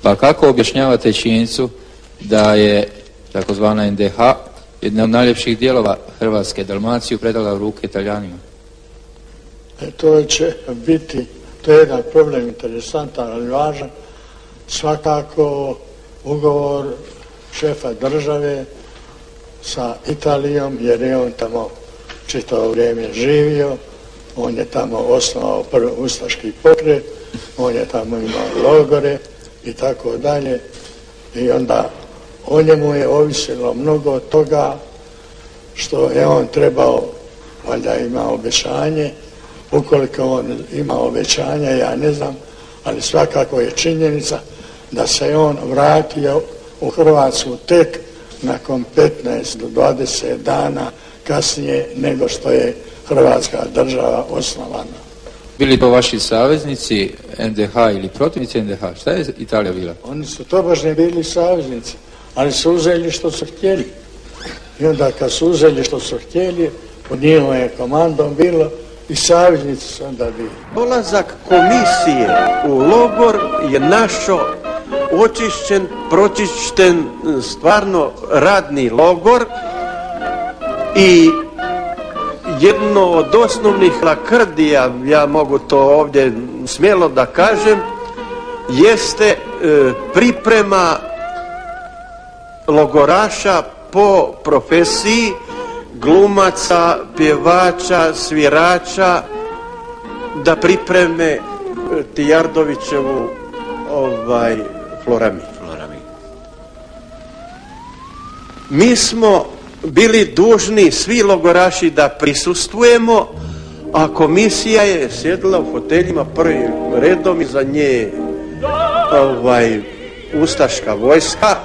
Pa kako objašnjavate činjenicu da je takozvana NDH jedna od najljepših dijelova Hrvatske, Dalmaciju, predala u ruke Italijanima? To će biti, to je jedan problem interesantan, ali važan. Svakako ugovor šefa države sa Italijom, jer je on tamo čitavo vrijeme živio, on je tamo osnovao prvi ustaški pokret, on je tamo imao logore i tako dalje, i onda o njemu je ovisilo mnogo toga što je on trebao, valjda ima obećanje. Ukoliko on ima obećanja, ja ne znam, ali svakako je činjenica da se on vratio u Hrvatsku tek nakon 15 do 20 dana kasnije nego što je Hrvatska država osnovana. Bili to vaši saveznici NDH ili protivnici NDH? Šta je Italija bila? Oni su tobožnje bili saveznici, ali su uzeli što su htjeli. I onda kad su uzeli što su htjeli, pod njihovom je komandom bilo i saveznici su onda bili. Dolazak komisije u logor je našo očišćen, pročišćen, stvarno radni logor i jedno od osnovnih lakrdija, ja mogu to ovdje smjelo da kažem, jeste priprema logoraša po profesiji, glumaca, pjevača, svirača, da pripreme Tijardovićevu Florami. Mi smo bili dužni svi logoraši da prisustvujemo, a komisija je sjedila u foteljima prvim redom, iza nje ustaška vojska,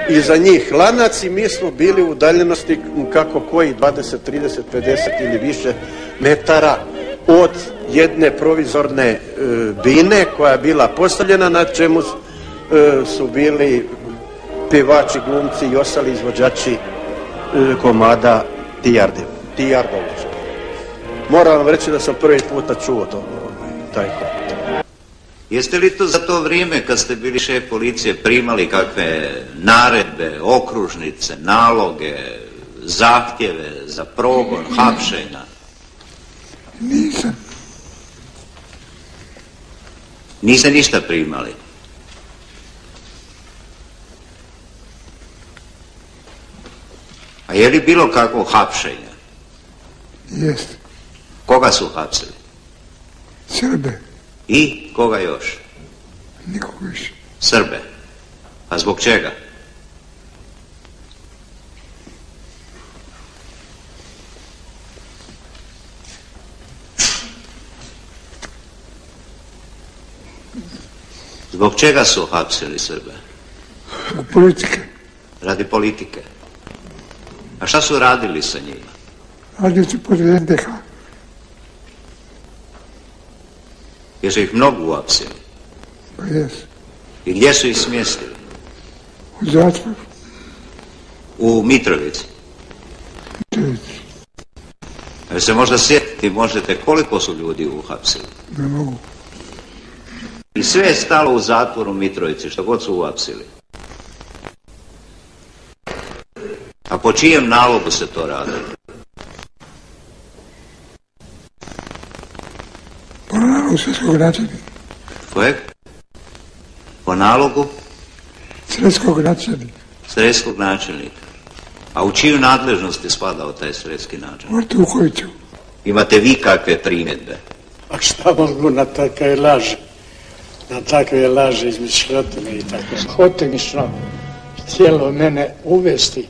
iza njih lanac, i mi smo bili u udaljenosti kako koji 20, 30, 50 ili više metara od jedne provizorne bine koja je bila postavljena, na čemu su bili pjevači, glumci i ostali izvođači komada Tijardovića. Moram vam reći da sam prvi puta čuo taj komad. Jeste li to za to vrijeme kad ste bili šef policije primali kakve naredbe, okružnice, naloge, zahtjeve za progon, hapšenja? Nisam. Niste ništa primali? A je li bilo kakvo hapšenja? Jeste. Koga su hapsili? Srbe. I koga još? Nikoga više. Srbe. A zbog čega? Zbog čega su hapsili Srbe? Zbog politike. Radi politike. A šta su radili sa njima? Radili su pod NDH. Jesu ih mnogo uhapsili? Pa jesu. I gdje su ih smjestili? U zatvoru. U Mitrovici? Mitrovici. A se možda sjetiti možete koliko su ljudi uhapsili? Ne mogu. I sve je stalo u zatvoru Mitrovici, što god su uhapsili. A po čijem nalogu se to radilo? Po nalogu sredskog načelnika. Kojeg? Po nalogu? Sredskog načelnika. Sredskog načelnika. A u čiju nadležnost je spadao taj sredski načelnik? Morate u Kojiću. Imate vi kakve primjedbe? A šta mogu na takve laže? Na takve laže izmišljotine i tako. Hotimično htjelo mene uvesti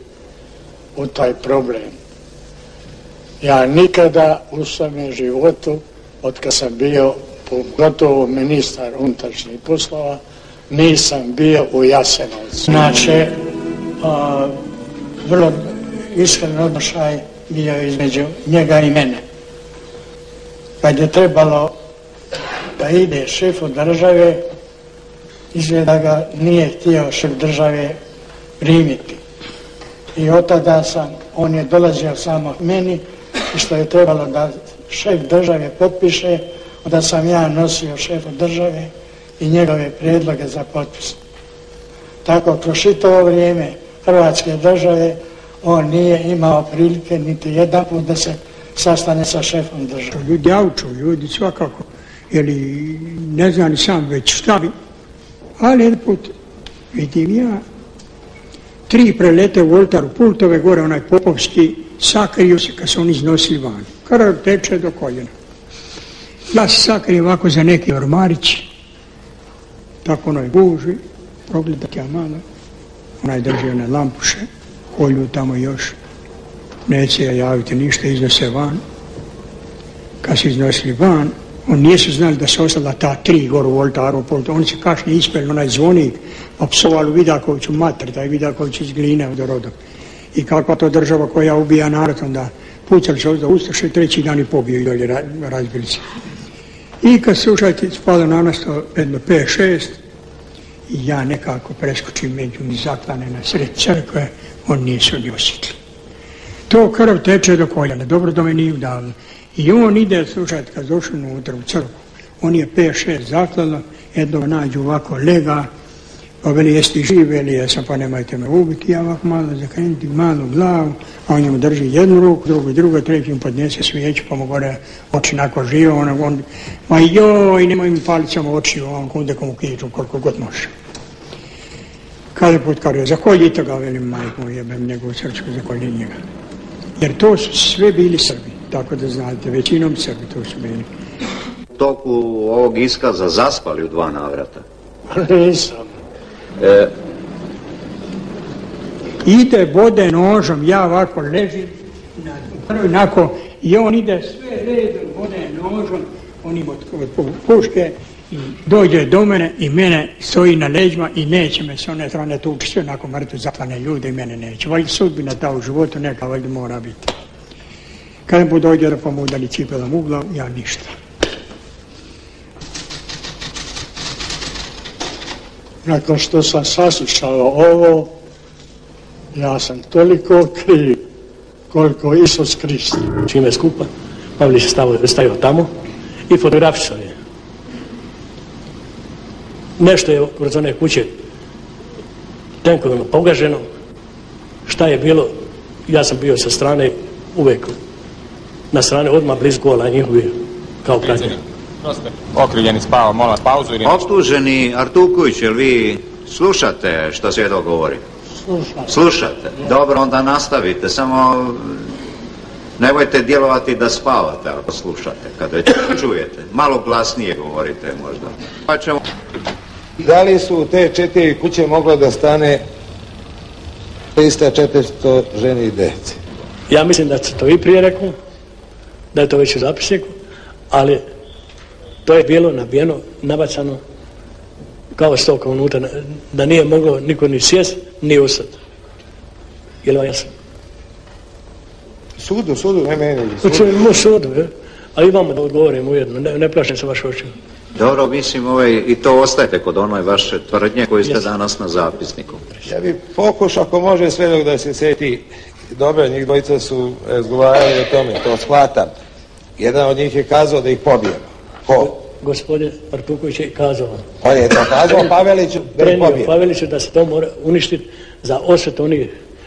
u taj problem. Ja nikada u svome životu, od kad sam bio pogotovo ministar unutrašnjih poslova, nisam bio u Jasenovcu. Znači, vrlo iskren odnošaj bio između njega i mene. Kad je trebalo da ide šefu države, izgleda ga nije htio šef države primiti. I od tada on je dolazio samo meni, i što je trebalo da šef države potpiše, onda sam ja nosio šefu države i njegove prijedloge za potpis. Tako kroz čitavo vrijeme Hrvatske države on nije imao prilike niti jedan put da se sastane sa šefom države. Ljudi auču, ljudi svakako, jer ne znam ni sam već šta bi, ali jedan put vidim ja 3 prelete u oltaru pultove gore, onaj popovski, sakrio se kad su oni iznosili van. Krv teče do koljena. Ja se sakrijem ovako za neki ormarić, tako onoj guži, progledat ja malo, onaj drži one lampuše, kolju tamo još, neće ja javiti ništa, iznose van. Kad su iznosili van, oni nisu znali da se ostala ta 3 gore u oltaru, oni se kašnje ispeli onaj zvonik, pa psovali Vidakoviću mater, taj Vidaković iz Gline od rodom. I kakva to država koja ubija narod, onda pucali se ovdje ustaše, 3. dan i pobiju i dolje razbili se. I kad slušajte, spalo na nas to jedno 5-6, i ja nekako preskočim među mi zaklane na sred crkve, oni nisu ni osjetili. To krv teče do koljena, dobro da me nije udavno. I on ide, slušajte, kad došao unutra u crkvu, on je 5-6 zaklano, jednog nađu ovako lega, pa veli jesi živ, veli jesam, pa nemojte me ubiti, ja ovako malo zakrenuti, malu glavu, a on njemu drži jednu ruku, drugu, treću mu podnese svijeću, pa mu gore oči nako živo, on, ma joj, nemoj mi paliti samo oči, on kunde komu kiču, koliko god može. Kada put kao je, zakoljite ga, velim, majku, jebem njegovu srčku, zakolji njega. Jer to su sve bili Srbi, tako da znate, većinom Srbi to su bili. Toku ovog iskaza zaspali u 2 navrata? Nisam. Ide bode nožom, ja ovako ležim, onako, i on ide sve redom, bode nožom, on ima od puške, i dođe do mene i mene stoji na leđima i neće me s one strane tući, sve onako mrtvo zaklane ljude i mene neće. Valjda sudbina ta u životu neka valjda mora biti. Kada mu dođe da pomudali cipelom u glavu, ja ništa. Nakon što sam saslušao ovo, ja sam toliko kriv koliko Isus Krist. Čime skupa, Pavlić je stavio tamo i fotografisao je. Nešto je kroz one kuće tenkovima pogaženo. Šta je bilo, ja sam bio sa strane uvek na strane odmah blizu gola njihovi kao pratnje. Okrivljeni spava, molim vas pauzu. Optuženi Artuković, jel vi slušate što svjedok govori? Slušate? Dobro, onda nastavite, samo nemojte djelovati da spavate ako slušate, kad već čujete. Malo glasnije govorite možda. Pa ćemo... Da li su u te 4 kuće moglo da stane 300-400 žene i dece? Ja mislim da ste to i prije rekao, da je to već u zapisniku, ali to je bilo nabijeno, nabacano kao stoka unutra, da nije moglo niko ni sjest, ni ustati. Je li vam jasno? Sudu, ne meni. Sudu, ali i vama da odgovorim ujedno, ne plašim se vaše oči. Dobro, mislim, i to ostajete kod onoj vaše tvrdnje koju ste danas na zapisniku. Ja bih pokušao, ako može, sve dok da se sjeti. Dobro, njih dvojica su razgovarali o tome, to shvatam. Jedan od njih je kazao da ih pobijemo. Ko? Gospodin Artuković je kazao. On je to kazao Paveliću da ih pobijemo. Paveliću da se to mora uništiti za osvetu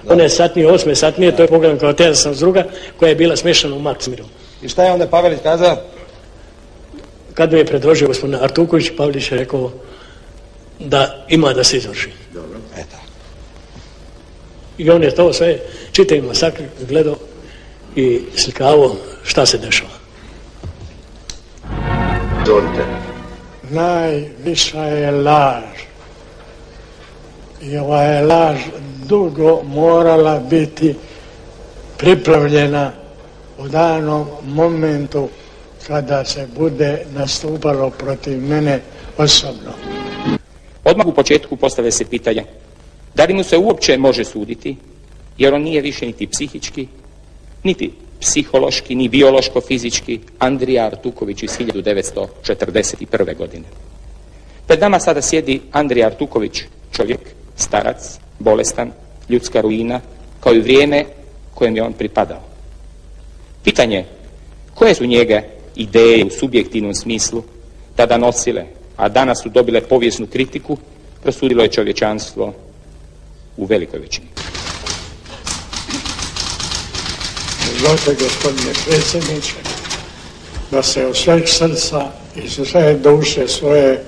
one satnije, 8. satnije, to je pogledam kao tezasna druga, koja je bila smješana u Maksimiru. I šta je onda Pavelić kazao? Kad mi je predložio gospodin Artuković, Pavelić je rekao da ima da se izvrši. Dobro, eto. I on je to sve čitav masakr gledao i slikavao šta se dešava. Izvolite. Najviša je laž. I ova je laž dugo morala biti pripravljena u danom momentu kada se bude nastupalo protiv mene osobno. Odmah u početku postavlja se pitanje da li mu se uopće može suditi, jer on nije više niti psihički, niti psihološki, ni biološko-fizički Andrija Artuković iz 1941. godine. Pred nama sada sjedi Andrija Artuković, čovjek, starac, bolestan, ljudska ruina, kao i vrijeme kojem je on pripadao. Pitanje, koje su njega ideje u subjektivnom smislu tada nosile, a danas su dobile povijesnu kritiku, prosudilo je čovječanstvo u velikoj većini. Dozvolite, gospodine predsjedniče, da se od sveg srca i sve duše svoje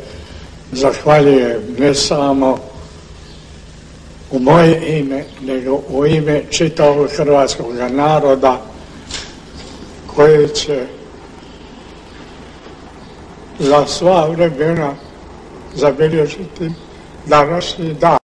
zahvaljujem ne samo u moje ime, nego u ime čitavog hrvatskog naroda koji će za sva vremena zabilježiti današnji dan.